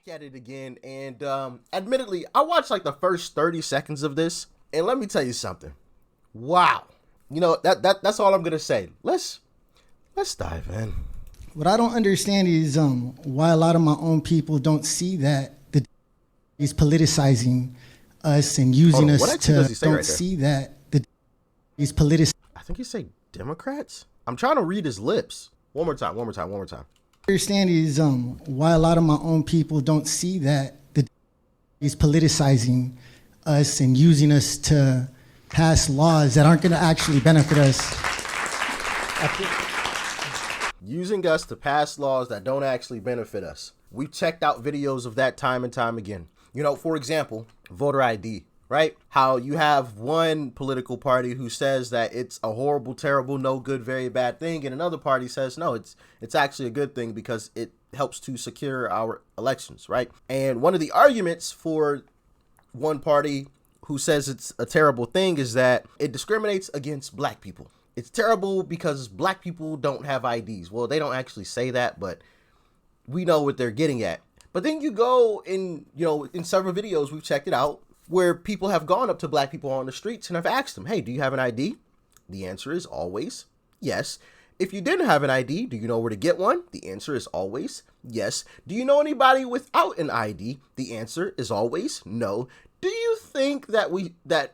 back at it again, and admittedly, I watched like the first 30 seconds of this, and let me tell you something. Wow. You know, that's all I'm gonna say. Let's dive in. What I don't understand is why a lot of my own people don't see that the is politicizing us and using us to don't see that the is politicizing. I think he say Democrats. I'm trying to read his lips. One more time. Understand is why a lot of my own people don't see that the is politicizing us and using us to pass laws that aren't going to actually benefit us. Using us to pass laws that don't actually benefit us. We've checked out videos of that time and time again. You know, for example, voter ID, right? How you have one political party who says that it's a horrible, terrible, no good, very bad thing, and another party says no, it's actually a good thing because it helps to secure our elections, right? And one of the arguments for one party who says it's a terrible thing is that it discriminates against black people. It's terrible because black people don't have IDs. Well, they don't actually say that, but we know what they're getting at. But then you go in, in several videos, we've checked it out, where people have gone up to black people on the streets and have asked them, hey, do you have an ID? The answer is always yes. If you didn't have an ID, do you know where to get one? The answer is always yes. Do you know anybody without an ID? The answer is always no. Do you think that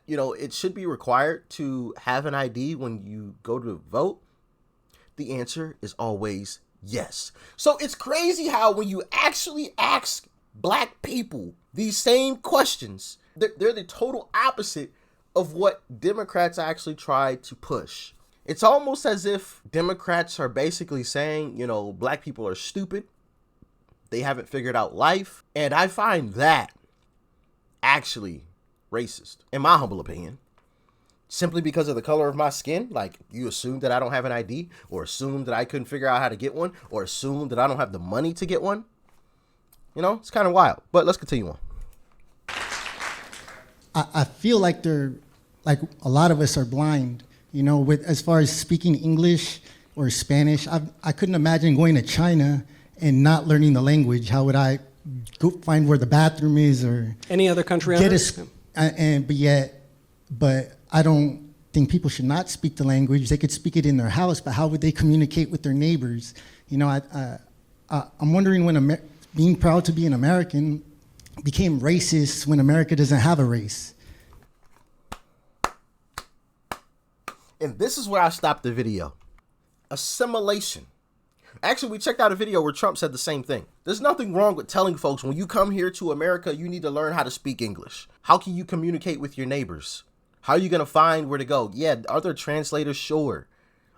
it should be required to have an ID when you go to vote? The answer is always yes. So it's crazy how when you actually ask black people these same questions, they're the total opposite of what Democrats actually try to push. It's almost as if Democrats are basically saying, black people are stupid. They haven't figured out life. And I find that actually racist, in my humble opinion. Simply because of the color of my skin, like you assume that I don't have an ID, or assume that I couldn't figure out how to get one, or assume that I don't have the money to get one. It's kind of wild, but let's continue on. I feel like a lot of us are blind, with as far as speaking English or Spanish. I couldn't imagine going to China and not learning the language. How would I go find where the bathroom is or any other country on earth? But I don't think people should not speak the language. They could speak it in their house, but how would they communicate with their neighbors? I'm wondering when being proud to be an American became racist when America doesn't have a race. And this is where I stopped the video. Assimilation. Actually, we checked out a video where Trump said the same thing. There's nothing wrong with telling folks when you come here to America, you need to learn how to speak English. How can you communicate with your neighbors? How are you going to find where to go? Yeah, are there translators? Sure.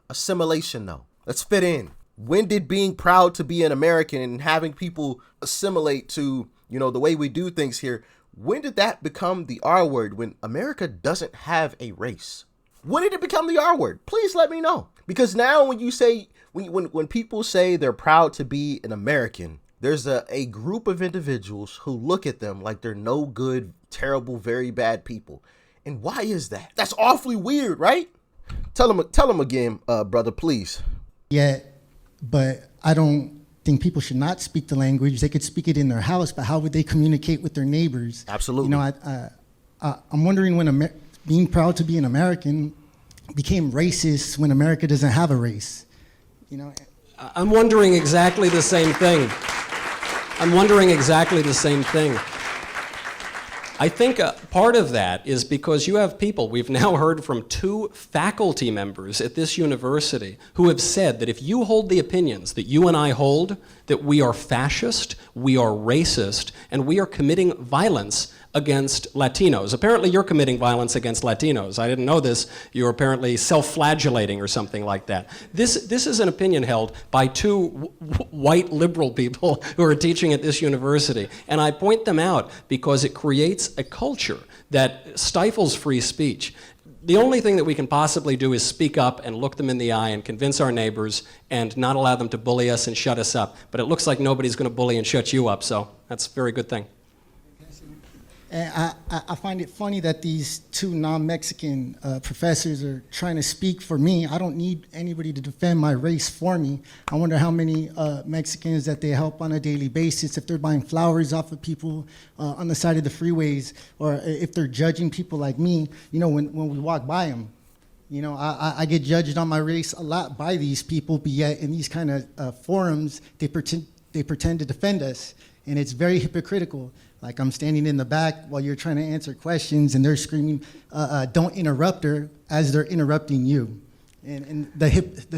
Assimilation, though. Let's fit in. When did being proud to be an American and having people assimilate to, the way we do things here, when did that become the R word when America doesn't have a race? When did it become the R word? Please let me know. Because now when you say, when people say they're proud to be an American, there's a group of individuals who look at them like they're no good, terrible, very bad people. And why is that? That's awfully weird, right? Tell them again, brother, please. Yeah, but I don't think people should not speak the language. They could speak it in their house, but how would they communicate with their neighbors? Absolutely. I'm wondering when being proud to be an American became racist when America doesn't have a race. I'm wondering exactly the same thing. I think part of that is because you have people, we've now heard from 2 faculty members at this university who have said that if you hold the opinions that you and I hold, that we are fascist, we are racist, and we are committing violence against Latinos. Apparently you're committing violence against Latinos. I didn't know this. You're apparently self-flagellating or something like that. This is an opinion held by 2 white liberal people who are teaching at this university. And I point them out because it creates a culture that stifles free speech. The only thing that we can possibly do is speak up and look them in the eye and convince our neighbors and not allow them to bully us and shut us up. But it looks like nobody's going to bully and shut you up, so that's a very good thing. And I find it funny that these two non-Mexican professors are trying to speak for me. I don't need anybody to defend my race for me. I wonder how many Mexicans that they help on a daily basis, if they're buying flowers off of people on the side of the freeways, or if they're judging people like me, you know, when we walk by them. You know, I get judged on my race a lot by these people, but yet in these kind of forums, they pretend to defend us, and it's very hypocritical. Like, I'm standing in the back while you're trying to answer questions, and they're screaming, "Don't interrupt her," as they're interrupting you. And the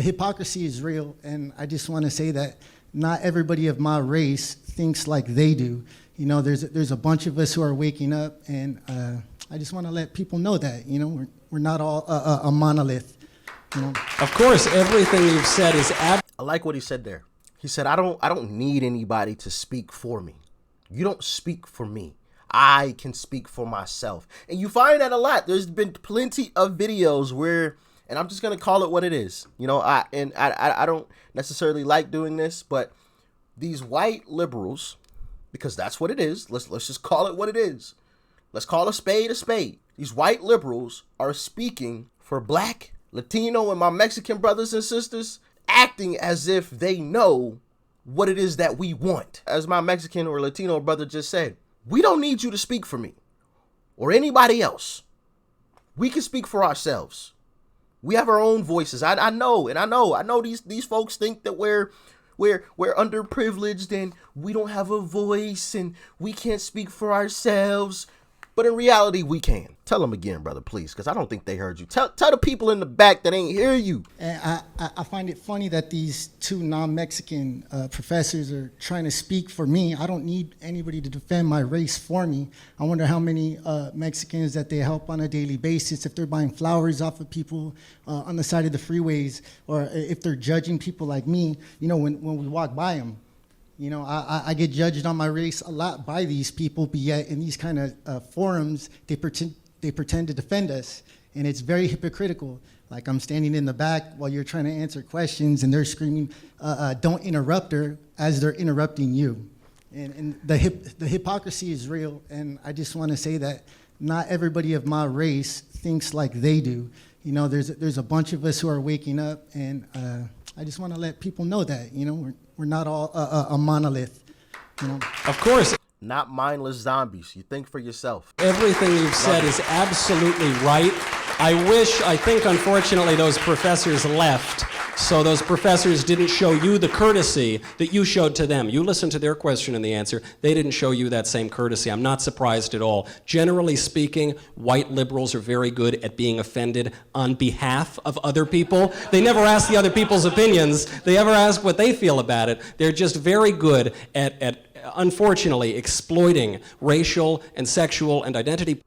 hypocrisy is real, and I just want to say that not everybody of my race thinks like they do. You know, there's a bunch of us who are waking up, and I just want to let people know that, you know, we're not all a monolith. You know? Of course, everything you've said is I like what he said there. He said, I don't need anybody to speak for me. You don't speak for me. I can speak for myself. And you find that a lot. There's been plenty of videos where, and I'm just going to call it what it is. You know, I don't necessarily like doing this, but these white liberals, because that's what it is. Let's just call it what it is. Let's call a spade a spade. These white liberals are speaking for Black, Latino, and my Mexican brothers and sisters, acting as if they know what it is that we want. As my Mexican or Latino brother just said, we don't need you to speak for me or anybody else. We can speak for ourselves. We have our own voices. I know these folks think that we're underprivileged and we don't have a voice and we can't speak for ourselves. But in reality, we can. Tell them again, brother, please, because I don't think they heard you. Tell the people in the back that ain't hear you. And I find it funny that these two non-Mexican professors are trying to speak for me. I don't need anybody to defend my race for me. I wonder how many Mexicans that they help on a daily basis, if they're buying flowers off of people on the side of the freeways, or if they're judging people like me, you know, when we walk by them. You know, I get judged on my race a lot by these people, but yet in these kind of forums, they pretend to defend us, and it's very hypocritical. Like, I'm standing in the back while you're trying to answer questions, and they're screaming, "Don't interrupt her," as they're interrupting you. And the hypocrisy is real, and I just want to say that not everybody of my race thinks like they do. You know, there's a bunch of us who are waking up, and I just want to let people know that, you know, we're not all a monolith. You know? Of course. Not mindless zombies. You think for yourself. Everything you've said is absolutely right. I think unfortunately those professors left, so those professors didn't show you the courtesy that you showed to them. You listened to their question and the answer. They didn't show you that same courtesy. I'm not surprised at all. Generally speaking, white liberals are very good at being offended on behalf of other people. They never ask the other people's opinions. They ever ask what they feel about it. They're just very good at unfortunately exploiting racial and sexual and identity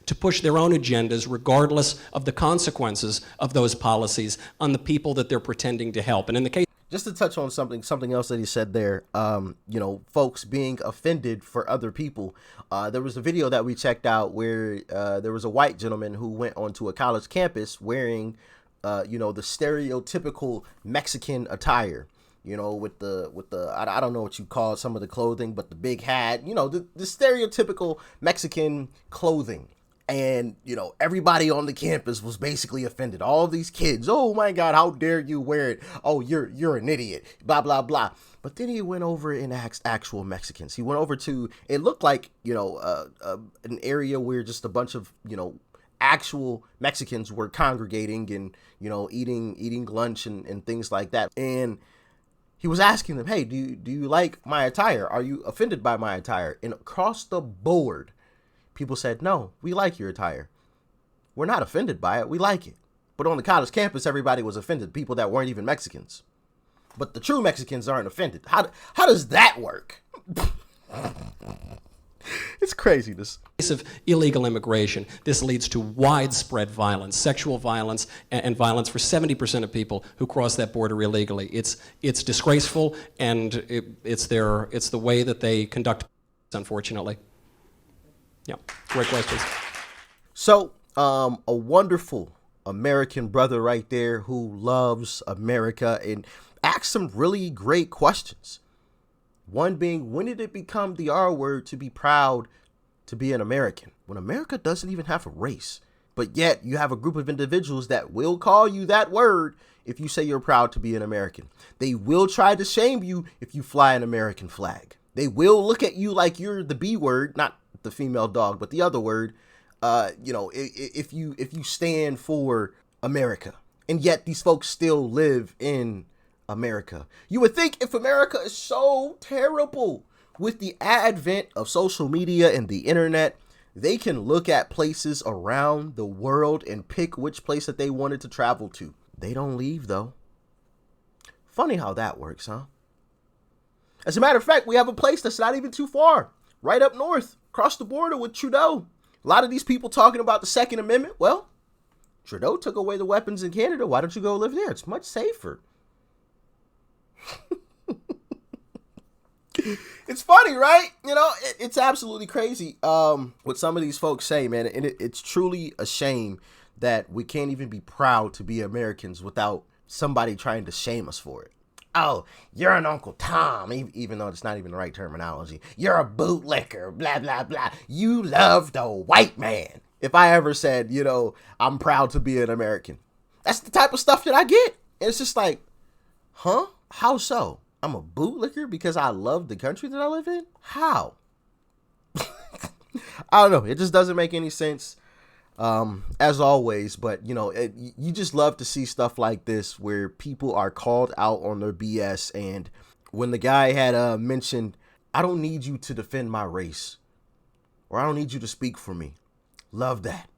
to push their own agendas regardless of the consequences of those policies on the people that they're pretending to help. And in the case, just to touch on something else that he said there, you know, folks being offended for other people. There was a video that we checked out where there was a white gentleman who went onto a college campus wearing, you know, the stereotypical Mexican attire. You know, with the I don't know what you call some of the clothing, but the big hat, you know, the stereotypical Mexican clothing. And, you know, everybody on the campus was basically offended. All of these kids, oh my God, how dare you wear it? Oh, you're an idiot, blah, blah, blah. But then he went over and asked actual Mexicans. He went over to, it looked like, you know, an area where just a bunch of, you know, actual Mexicans were congregating and, you know, eating lunch and things like that. And he was asking them, hey, do you like my attire? Are you offended by my attire? And across the board, people said, no, we like your attire. We're not offended by it. We like it. But on the college campus, everybody was offended. People that weren't even Mexicans. But the true Mexicans aren't offended. How does that work? It's craziness. In the case of illegal immigration, this leads to widespread violence, sexual violence, and violence for 70% of people who cross that border illegally. It's disgraceful, and it's the way that they conduct, unfortunately. Yeah, great questions. So, a wonderful American brother right there who loves America and asks some really great questions. One being, when did it become the R word to be proud to be an American when America doesn't even have a race? But yet you have a group of individuals that will call you that word if you say you're proud to be an American. They will try to shame you if you fly an American flag. They will look at you like you're the B word, not the female dog, but the other word. If you stand for America. And yet these folks still live in America. You would think if America is so terrible with the advent of social media and the internet, they can look at places around the world and pick which place that they wanted to travel to. They don't leave, though. Funny how that works, huh? As a matter of fact, we have a place that's not even too far, right up north, across the border with Trudeau. A lot of these people talking about the Second Amendment. Well, Trudeau took away the weapons in Canada. Why don't you go live there? It's much safer. It's funny, right? It's absolutely crazy what some of these folks say, man. And it's truly a shame that we can't even be proud to be Americans without somebody trying to shame us for it. Oh, you're an Uncle Tom, even though it's not even the right terminology. You're a bootlicker, blah, blah, blah. You love the white man. If I ever said, I'm proud to be an American, that's the type of stuff that I get. And it's just like, huh? How so? I'm a bootlicker because I love the country that I live in? How? I don't know. It just doesn't make any sense, as always. But, you just love to see stuff like this where people are called out on their BS. And when the guy had mentioned, I don't need you to defend my race, or I don't need you to speak for me. Love that.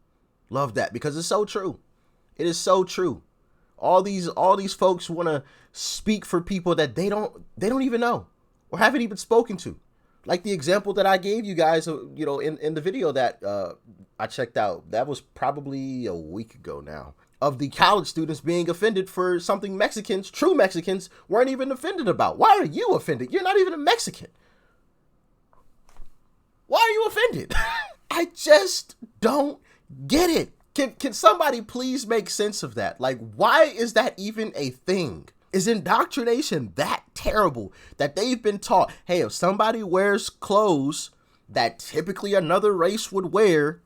Love that, because it's so true. It is so true. All these folks want to speak for people that they don't even know or haven't even spoken to. Like the example that I gave you guys, in the video that I checked out, that was probably a week ago now, of the college students being offended for something true Mexicans, weren't even offended about. Why are you offended? You're not even a Mexican. Why are you offended? I just don't get it. Can somebody please make sense of that? Like, why is that even a thing? Is indoctrination that terrible that they've been taught, hey, if somebody wears clothes that typically another race would wear,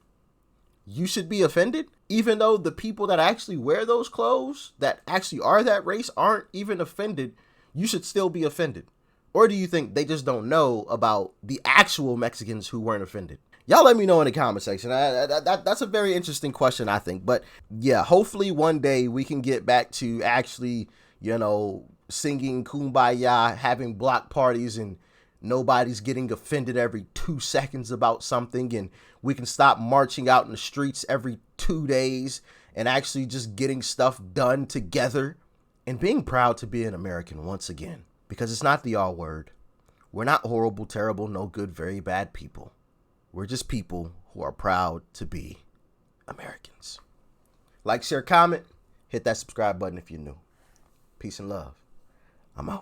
you should be offended? Even though the people that actually wear those clothes, that actually are that race, aren't even offended, you should still be offended. Or do you think they just don't know about the actual Mexicans who weren't offended? Y'all let me know in the comment section. That's a very interesting question, I think. But yeah, hopefully one day we can get back to actually, singing Kumbaya, having block parties, and nobody's getting offended every 2 seconds about something. And we can stop marching out in the streets every 2 days and actually just getting stuff done together and being proud to be an American once again. Because it's not the R word. We're not horrible, terrible, no good, very bad people. We're just people who are proud to be Americans. Like, share, comment, hit that subscribe button if you're new. Peace and love. I'm out.